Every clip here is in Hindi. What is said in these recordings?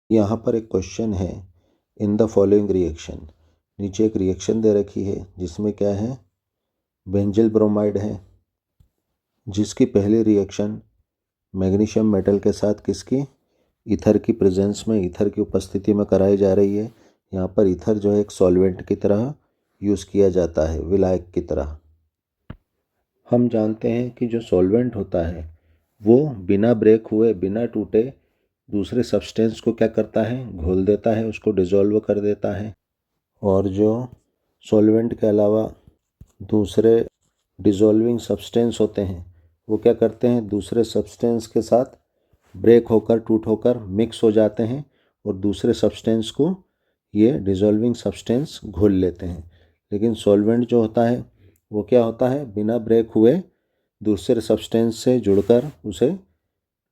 यहाँ पर एक क्वेश्चन है, इन द फॉलोइंग रिएक्शन। नीचे एक रिएक्शन दे रखी है जिसमें क्या है, बेंजिल ब्रोमाइड है, जिसकी पहली रिएक्शन मैग्नीशियम मेटल के साथ किसकी, ईथर की प्रेजेंस में, ईथर की उपस्थिति में कराई जा रही है। यहाँ पर ईथर जो है एक सॉल्वेंट की तरह यूज़ किया जाता है, विलायक की तरह। हम जानते हैं कि जो सॉल्वेंट होता है वो बिना ब्रेक हुए, बिना टूटे दूसरे सब्सटेंस को क्या करता है, घोल देता है, उसको डिसॉल्व कर देता है। और जो सॉल्वेंट के अलावा दूसरे डिसॉल्विंग सब्सटेंस होते हैं वो क्या करते हैं, दूसरे सब्सटेंस के साथ ब्रेक होकर, टूट होकर मिक्स हो जाते हैं और दूसरे सब्सटेंस को ये डिसॉल्विंग सब्सटेंस घोल लेते हैं। लेकिन सॉल्वेंट जो होता है वो क्या होता है, बिना ब्रेक हुए दूसरे सब्सटेंस से जुड़कर उसे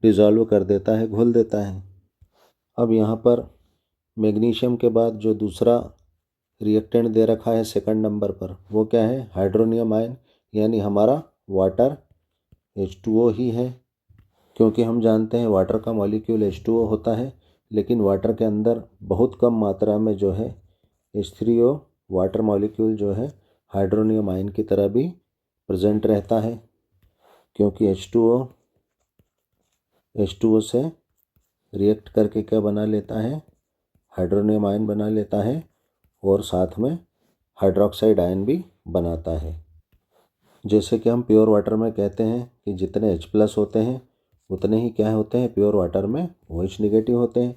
डिसॉल्व कर देता है, घोल देता है। अब यहाँ पर मैग्नीशियम के बाद जो दूसरा रिएक्टेंट दे रखा है सेकंड नंबर पर, वो क्या है, हाइड्रोनियम आयन, यानी हमारा वाटर H2O ही है। क्योंकि हम जानते हैं वाटर का मॉलिक्यूल H2O होता है, लेकिन वाटर के अंदर बहुत कम मात्रा में जो है H3O वाटर मॉलिक्यूल जो है हाइड्रोनियम आयन की तरह भी प्रेजेंट रहता है। क्योंकि H2O से रिएक्ट करके क्या बना लेता है, हाइड्रोनियम आयन बना लेता है और साथ में हाइड्रोक्साइड आयन भी बनाता है। जैसे कि हम प्योर वाटर में कहते हैं कि जितने H+ होते हैं उतने ही क्या होते हैं, प्योर वाटर में OH नेगेटिव होते हैं।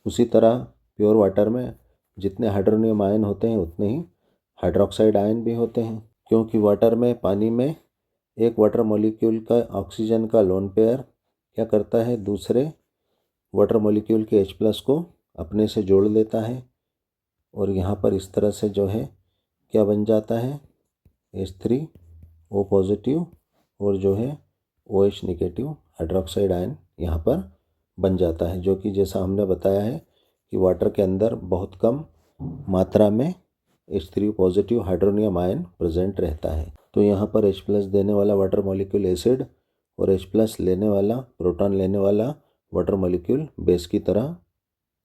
उसी तरह प्योर वाटर में जितने हाइड्रोनियम आयन होते हैं उतने ही हाइड्रोक्साइड आयन भी होते हैं। क्योंकि वाटर में, पानी में एक वाटर मॉलिक्यूल का ऑक्सीजन का लोन पेयर क्या करता है, दूसरे वाटर मॉलिक्यूल के H+ को अपने से जोड़ लेता है और यहाँ पर इस तरह से जो है क्या बन जाता है, H3O पॉजिटिव और जो है OH नेगेटिव हाइड्रोक्साइड आयन यहाँ पर बन जाता है। जो कि जैसा हमने बताया है कि वाटर के अंदर बहुत कम मात्रा में H3O positive hydronium ion present रहता है। तो यहाँ पर H+ देने वाला वाटर मॉलिक्यूल एसिड और H+ लेने वाला, प्रोटॉन लेने वाला वाटर मॉलिक्यूल बेस की तरह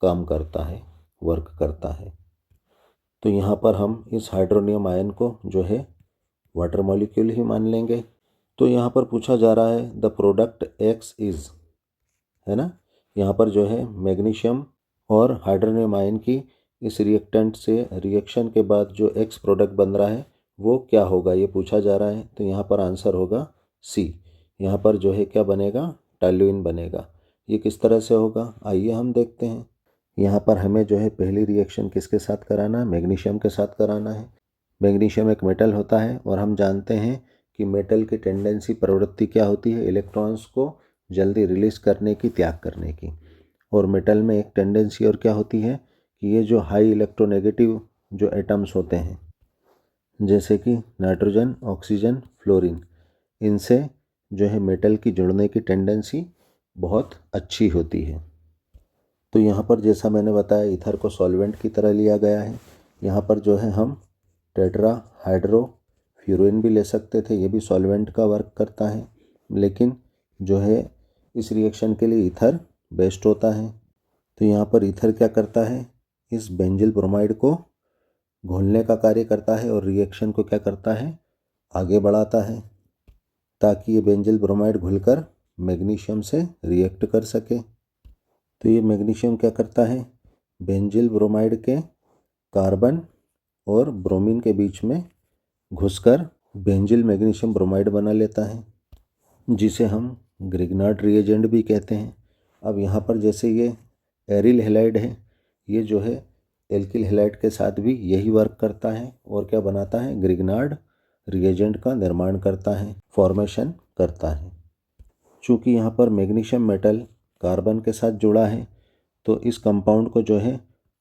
काम करता है, वर्क करता है। तो यहाँ पर हम इस हाइड्रोनियम आयन को जो है वाटर मॉलिक्यूल ही मान लेंगे। तो यहाँ पर पूछा जा रहा है द प्रोडक्ट X इज़, है ना। यहाँ पर जो है मैग्नीशियम और हाइड्रोनियम आयन की इस रिएक्टेंट से रिएक्शन के बाद जो X प्रोडक्ट बन रहा है वो क्या होगा, ये पूछा जा रहा है। तो यहाँ पर आंसर होगा C। यहाँ पर जो है क्या बनेगा, टॉल्यूइन बनेगा। ये किस तरह से होगा, आइए हम देखते हैं। यहाँ पर हमें जो है पहली रिएक्शन किसके साथ कराना है, मैग्नीशियम के साथ कराना है। मैग्नीशियम एक मेटल होता है और हम जानते हैं कि मेटल की टेंडेंसी, प्रवृत्ति क्या होती है, इलेक्ट्रॉन्स को जल्दी रिलीज करने की, त्याग करने की। और मेटल में एक टेंडेंसी और क्या होती है कि ये जो हाई इलेक्ट्रोनेगेटिव जो एटम्स होते हैं, जैसे कि नाइट्रोजन, ऑक्सीजन, फ्लोरीन, इनसे जो है मेटल की जुड़ने की टेंडेंसी बहुत अच्छी होती है। तो यहाँ पर जैसा मैंने बताया, ईथर को सॉल्वेंट की तरह लिया गया है। यहाँ पर जो है हम टेट्रा हाइड्रो फ्यूरिन भी ले सकते थे, ये भी सॉल्वेंट का वर्क करता है, लेकिन जो है इस रिएक्शन के लिए ईथर बेस्ट होता है। तो यहाँ पर ईथर क्या करता है, इस बेंजिल ब्रोमाइड को घोलने का कार्य करता है और रिएक्शन को क्या करता है, आगे बढ़ाता है, ताकि ये बेंजिल ब्रोमाइड घुलकर मैग्नीशियम से रिएक्ट कर सके। तो ये मैग्नीशियम क्या करता है, बेंजिल ब्रोमाइड के कार्बन और ब्रोमीन के बीच में घुसकर बेंजिल मैग्नीशियम ब्रोमाइड बना लेता है, जिसे हम ग्रिग्नार्ड रिएजेंट भी कहते हैं। अब यहाँ पर जैसे ये एरिल हैलाइड है, ये जो है एल्किल हैलाइड के साथ भी यही वर्क करता है और क्या बनाता है, ग्रिग्नार्ड रिएजेंट का निर्माण करता है, फॉर्मेशन करता है। चूँकि यहाँ पर मैग्नीशियम मेटल कार्बन के साथ जुड़ा है तो इस कंपाउंड को जो है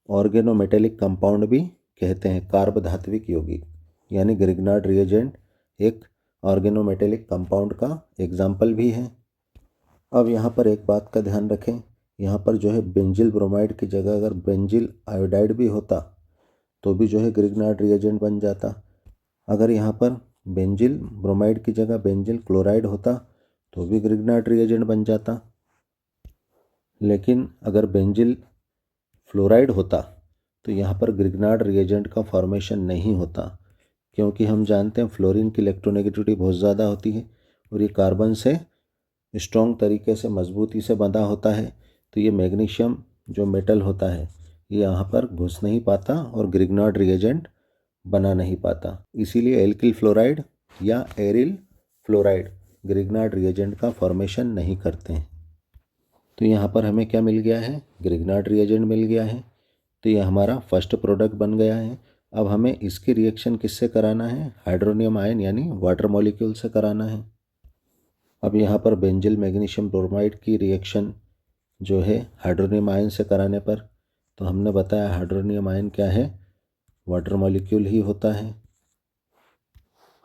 ऑर्गेनोमेटेलिक कंपाउंड भी कहते हैं, कार्ब धात्विक यौगिक, यानी ग्रिग्नार्ड रिएजेंट एक ऑर्गेनोमेटेलिक कंपाउंड का एग्जाम्पल भी है। अब यहाँ पर एक बात का ध्यान रखें, यहाँ पर जो है बेंजिल ब्रोमाइड की जगह अगर बेंजिल आयोडाइड भी होता तो भी जो है ग्रिग्नार्ड रिएजेंट बन जाता। अगर यहाँ पर बेंजिल ब्रोमाइड की जगह बेंजिल क्लोराइड होता तो भी ग्रिग्नार्ड रिएजेंट बन जाता। लेकिन अगर बेंजिल फ्लोराइड होता तो यहाँ पर ग्रिग्नार्ड रिएजेंट का फॉर्मेशन नहीं होता, क्योंकि हम जानते हैं फ्लोरीन की इलेक्ट्रोनेगेटिविटी बहुत ज़्यादा होती है और ये कार्बन से स्ट्रॉन्ग तरीके से मजबूती से बंधा होता है। तो ये मैग्नीशियम जो मेटल होता है ये यहाँ पर घुस नहीं पाता और ग्रिग्नार्ड रिएजेंट बना नहीं पाता। इसीलिए एल्किल फ्लोराइड या एरिल फ्लोराइड ग्रिग्नार्ड रिएजेंट का फॉर्मेशन नहीं करते हैं। तो यहाँ पर हमें क्या मिल गया है, ग्रिग्नार्ड रिएजेंट मिल गया है। तो ये हमारा फर्स्ट प्रोडक्ट बन गया है। अब हमें इसकी रिएक्शन किससे कराना है, हाइड्रोनियम आयन यानी वाटर मॉलिक्यूल से कराना है। अब यहाँ पर बेंजिल मैग्नीशियम ब्रोमाइड की रिएक्शन जो है हाइड्रोनियम आयन से कराने पर, तो हमने बताया हाइड्रोनियम आयन क्या है, वाटर मॉलिक्यूल ही होता है।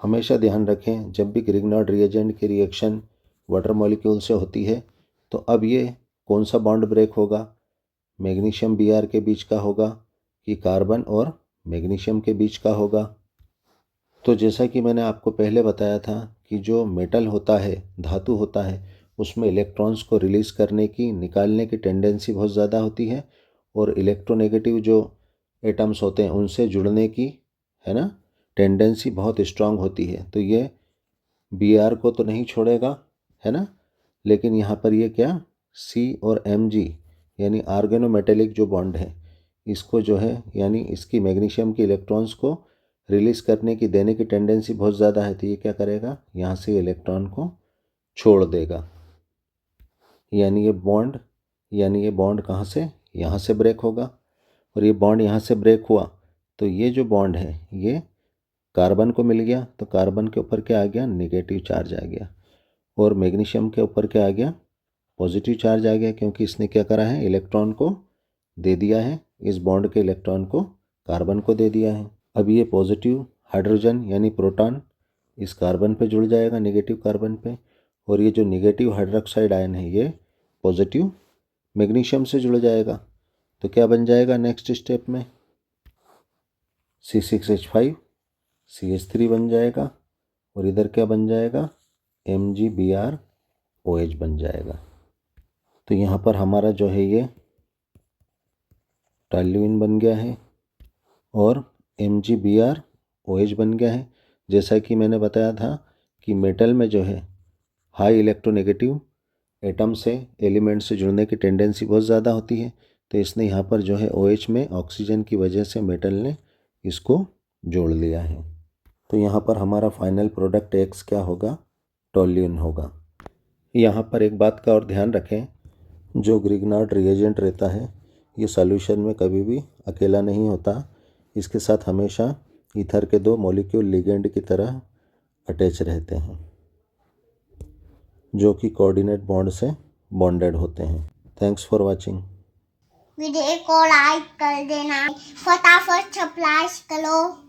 हमेशा ध्यान रखें जब भी ग्रिग्नार्ड रिएजेंट की रिएक्शन वाटर मॉलिक्यूल से होती है तो अब ये कौन सा बॉन्ड ब्रेक होगा, मैग्नीशियम Br के बीच का होगा कि कार्बन और मैग्नीशियम के बीच का होगा। तो जैसा कि मैंने आपको पहले बताया था कि जो मेटल होता है, धातु होता है, उसमें इलेक्ट्रॉन्स को रिलीज़ करने की, निकालने की टेंडेंसी बहुत ज़्यादा होती है और इलेक्ट्रोनेगेटिव जो एटम्स होते हैं उनसे जुड़ने की, है ना, टेंडेंसी बहुत स्ट्रांग होती है। तो ये Br को तो नहीं छोड़ेगा, है ना, लेकिन यहाँ पर ये क्या C और Mg यानी आर्गेनोमेटेलिक जो बॉन्ड है इसको जो है यानी इसकी मैग्नीशियम के इलेक्ट्रॉन्स को रिलीज़ करने की, देने की टेंडेंसी बहुत ज़्यादा है। तो ये क्या करेगा, यहाँ से इलेक्ट्रॉन को छोड़ देगा, यानी ये बॉन्ड कहाँ से, यहाँ से ब्रेक होगा। और ये बॉन्ड यहाँ से ब्रेक हुआ तो ये जो बॉन्ड है ये कार्बन को मिल गया, तो कार्बन के ऊपर क्या आ गया, नेगेटिव चार्ज आ गया, और मैग्नीशियम के ऊपर क्या आ गया, पॉजिटिव चार्ज आ गया, क्योंकि इसने क्या करा है, इलेक्ट्रॉन को दे दिया है, इस बॉन्ड के इलेक्ट्रॉन को कार्बन को दे दिया है। अब ये पॉजिटिव हाइड्रोजन यानी प्रोटॉन इस कार्बन पे जुड़ जाएगा, नेगेटिव कार्बन पे, और ये जो नेगेटिव हाइड्रोक्साइड आयन है ये पॉजिटिव मैग्नीशियम से जुड़ जाएगा। तो क्या बन जाएगा नेक्स्ट स्टेप में, C6H5 CH3 बन जाएगा, और इधर क्या बन जाएगा, MgBrOH बन जाएगा। तो यहाँ पर हमारा जो है ये टॉल्यूइन बन गया है और MgBrOH बन गया है। जैसा कि मैंने बताया था कि मेटल में जो है हाई इलेक्ट्रोनेगेटिव एटम से, एलिमेंट से जुड़ने की टेंडेंसी बहुत ज़्यादा होती है। तो इसने यहाँ पर जो है OH में ऑक्सीजन की वजह से मेटल ने इसको जोड़ लिया है। तो यहाँ पर हमारा फाइनल प्रोडक्ट X क्या होगा, टॉल्यूइन होगा। यहाँ पर एक बात का और ध्यान रखें, जो ग्रिग्नार्ड रिएजेंट रहता है ये सॉल्यूशन में कभी भी अकेला नहीं होता, इसके साथ हमेशा ईथर के 2 मॉलिक्यूल लिगेंड की तरह अटैच रहते हैं जो कि कोऑर्डिनेट बॉन्ड से बॉन्डेड होते हैं। Thanks for watching. वीडियो को लाइक कर देना, फटाफट सब्सक्राइब करो।